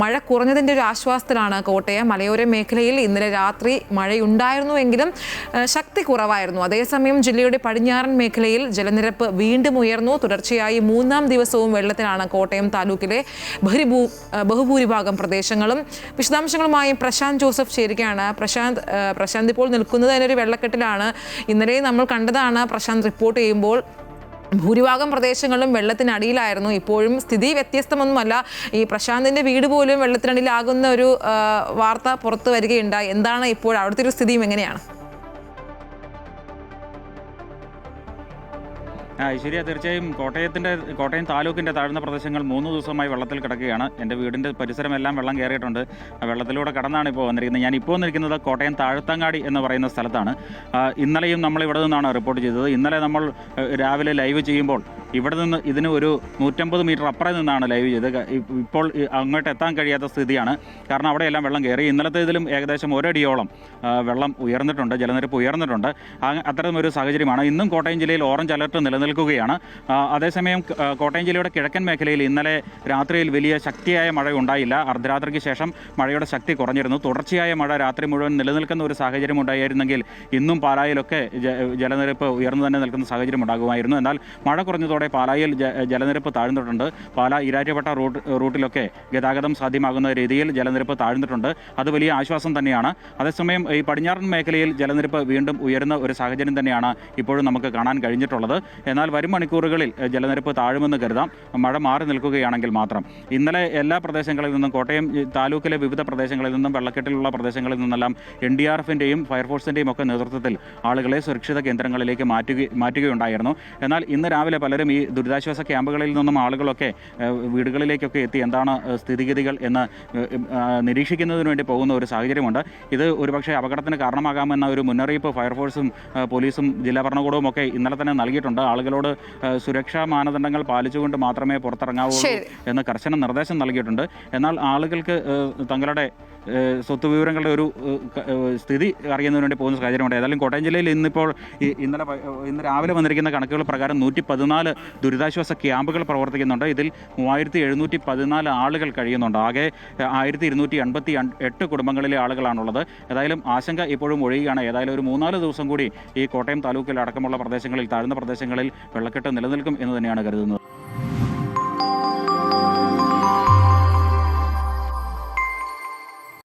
മഴ കുറഞ്ഞതിൻ്റെ ഒരു ആശ്വാസത്തിലാണ് കോട്ടയം. മലയോര മേഖലയിൽ ഇന്നലെ രാത്രി മഴയുണ്ടായിരുന്നുവെങ്കിലും ശക്തി കുറവായിരുന്നു. അതേസമയം ജില്ലയുടെ പടിഞ്ഞാറൻ മേഖലയിൽ ജലനിരപ്പ് വീണ്ടും ഉയർന്നു. തുടർച്ചയായി 3-ാം ദിവസവും വെള്ളത്തിലാണ് കോട്ടയം താലൂക്കിലെ ബഹുഭൂരിഭാഗം പ്രദേശങ്ങളും. വിശദാംശങ്ങളുമായി പ്രശാന്ത് ജോസഫ് ചേരുകയാണ്. പ്രശാന്ത് ഇപ്പോൾ നിൽക്കുന്നത് അതിനൊരു വെള്ളക്കെട്ടിലാണ്. ഇന്നലെ നമ്മൾ കണ്ടതാണ് പ്രശാന്ത് റിപ്പോർട്ട് ചെയ്യുമ്പോൾ ഭൂരിഭാഗം പ്രദേശങ്ങളും വെള്ളത്തിനടിയിലായിരുന്നു. ഇപ്പോഴും സ്ഥിതി വ്യത്യസ്തമൊന്നുമല്ല. ഈ പ്രശാന്തിന്റെ വീട് പോലും വെള്ളത്തിനടിയിലാകുന്ന ഒരു വാർത്ത പുറത്തു വരികയുണ്ടായി. എന്താണ് ഇപ്പോൾ അവിടുത്തെ ഒരു സ്ഥിതിയും എങ്ങനെയാണ്? ശരിയാ, തീർച്ചയായും കോട്ടയം താലൂക്കിൻ്റെ താഴ്ന്ന പ്രദേശങ്ങൾ 3 ദിവസമായി വെള്ളത്തിൽ കിടക്കുകയാണ്. എൻ്റെ വീടിൻ്റെ പരിസരമെല്ലാം വെള്ളം കയറിയിട്ടുണ്ട്. വെള്ളത്തിലൂടെ കടന്നാണ് ഇപ്പോൾ വന്നിരിക്കുന്നത്. ഞാൻ ഇപ്പോൾ വന്നിരിക്കുന്നത് കോട്ടയം താഴത്തങ്ങാടി എന്ന് പറയുന്ന സ്ഥലത്താണ്. ഇന്നലെയും നമ്മൾ ഇവിടെ നിന്നാണ് റിപ്പോർട്ട് ചെയ്തത്. ഇന്നലെ നമ്മൾ രാവിലെ ലൈവ് ചെയ്യുമ്പോൾ ഇവിടെ നിന്ന് ഇതിന് ഒരു 150 മീറ്റർ അപ്പുറം നിന്നാണ് ലൈവ് ചെയ്തത്. ഇപ്പോൾ അങ്ങോട്ട് എത്താൻ കഴിയാത്ത സ്ഥിതിയാണ്. കാരണം അവിടെയെല്ലാം വെള്ളം കയറി. ഇന്നലത്തേതിലും ഏകദേശം 1 അടിയോളം വെള്ളം ഉയർന്നിട്ടുണ്ട്, ജലനിരപ്പ് ഉയർന്നിട്ടുണ്ട്. അത്തരമൊരു സാഹചര്യമാണ്. ഇന്നും കോട്ടയം ജില്ലയിൽ ഓറഞ്ച് അലർട്ട് നിലനിൽക്കുകയാണ്. അതേസമയം കോട്ടയം ജില്ലയുടെ കിഴക്കൻ മേഖലയിൽ ഇന്നലെ രാത്രിയിൽ വലിയ ശക്തിയായ മഴ ഉണ്ടായില്ല. അർദ്ധരാത്രിക്ക് ശേഷം മഴയുടെ ശക്തി കുറഞ്ഞിരുന്നു. തുടർച്ചയായ മഴ രാത്രി മുഴുവൻ നിലനിൽക്കുന്ന ഒരു സാഹചര്യം ഉണ്ടായിരുന്നെങ്കിൽ ഇന്നും പാലായിലൊക്കെ ജലനിരപ്പ് ഉയർന്നു തന്നെ നിൽക്കുന്ന സാഹചര്യം ഉണ്ടാകുമായിരുന്നു. എന്നാൽ മഴ കുറഞ്ഞതോടെ പാലായിൽ ജലനിരപ്പ് താഴ്ന്നിട്ടുണ്ട്. പാല ഇരാറ്റുപേട്ട റൂട്ടിലൊക്കെ ഗതാഗതം സാധ്യമാകുന്ന രീതിയിൽ ജലനിരപ്പ് താഴ്ന്നിട്ടുണ്ട്. അത് വലിയ ആശ്വാസം തന്നെയാണ്. അതേസമയം ഈ പടിഞ്ഞാറൻ മേഖലയിൽ ജലനിരപ്പ് വീണ്ടും ഉയരുന്ന ഒരു സാഹചര്യം തന്നെയാണ് ഇപ്പോഴും നമുക്ക് കാണാൻ കഴിഞ്ഞിട്ടുള്ളത്. എന്നാൽ വരും മണിക്കൂറുകളിൽ ജലനിരപ്പ് താഴുമെന്ന് കരുതാം, മഴ മാറി നിൽക്കുകയാണെങ്കിൽ മാത്രം. ഇന്നലെ എല്ലാ പ്രദേശങ്ങളിൽ നിന്നും, കോട്ടയം താലൂക്കിലെ വിവിധ പ്രദേശങ്ങളിൽ നിന്നും, വെള്ളക്കെട്ടിലുള്ള പ്രദേശങ്ങളിൽ നിന്നെല്ലാം NDRFിൻ്റെയും ഫയർഫോഴ്സിൻ്റെയും ഒക്കെ നേതൃത്വത്തിൽ ആളുകളെ സുരക്ഷിത കേന്ദ്രങ്ങളിലേക്ക് മാറ്റുകയുണ്ടായിരുന്നു. എന്നാൽ ഇന്ന് രാവിലെ പലരും ഈ ദുരിതാശ്വാസ ക്യാമ്പുകളിൽ നിന്നും ആളുകളൊക്കെ വീടുകളിലേക്കൊക്കെ എത്തി എന്താണ് സ്ഥിതിഗതികൾ എന്ന് നിരീക്ഷിക്കുന്നതിന് വേണ്ടി പോകുന്ന ഒരു സാഹചര്യമുണ്ട്. ഇത് ഒരുപക്ഷെ അപകടത്തിന് കാരണമാകാമെന്ന ഒരു മുന്നറിയിപ്പ് ഫയർഫോഴ്സും പോലീസും ജില്ലാ ഭരണകൂടവും ഒക്കെ ഇന്നലെ തന്നെ നൽകിയിട്ടുണ്ട്. ആളുകളോട് സുരക്ഷാ മാനദണ്ഡങ്ങൾ പാലിച്ചുകൊണ്ട് മാത്രമേ പുറത്തിറങ്ങാവൂ എന്ന് കർശന നിർദ്ദേശം നൽകിയിട്ടുണ്ട്. എന്നാൽ ആളുകൾക്ക് തങ്ങളുടെ സ്വത്ത് വിവരങ്ങളുടെ ഒരു സ്ഥിതി അറിയുന്നതിന് വേണ്ടി പോകുന്ന സാഹചര്യമുണ്ട്. ഏതായാലും കോട്ടയം ജില്ലയിൽ ഇന്ന് രാവിലെ വന്നിരിക്കുന്ന കണക്കുകൾ പ്രകാരം 114 ദുരിതാശ്വാസ ക്യാമ്പുകൾ പ്രവർത്തിക്കുന്നുണ്ട്. ഇതിൽ 3714 ആളുകൾ കഴിയുന്നുണ്ട്. ആകെ 1288 കുടുംബങ്ങളിലെ ആളുകളാണുള്ളത്. ഏതായാലും ആശങ്ക ഇപ്പോഴും ഒഴിയുകയാണ്. ഏതായാലും ഒരു 3-4 ദിവസം കൂടി ഈ കോട്ടയം താലൂക്കിൽ അടക്കമുള്ള പ്രദേശങ്ങളിൽ, താഴ്ന്ന പ്രദേശങ്ങളിൽ വെള്ളക്കെട്ട് നിലനിൽക്കും എന്ന് തന്നെയാണ് കരുതുന്നത്.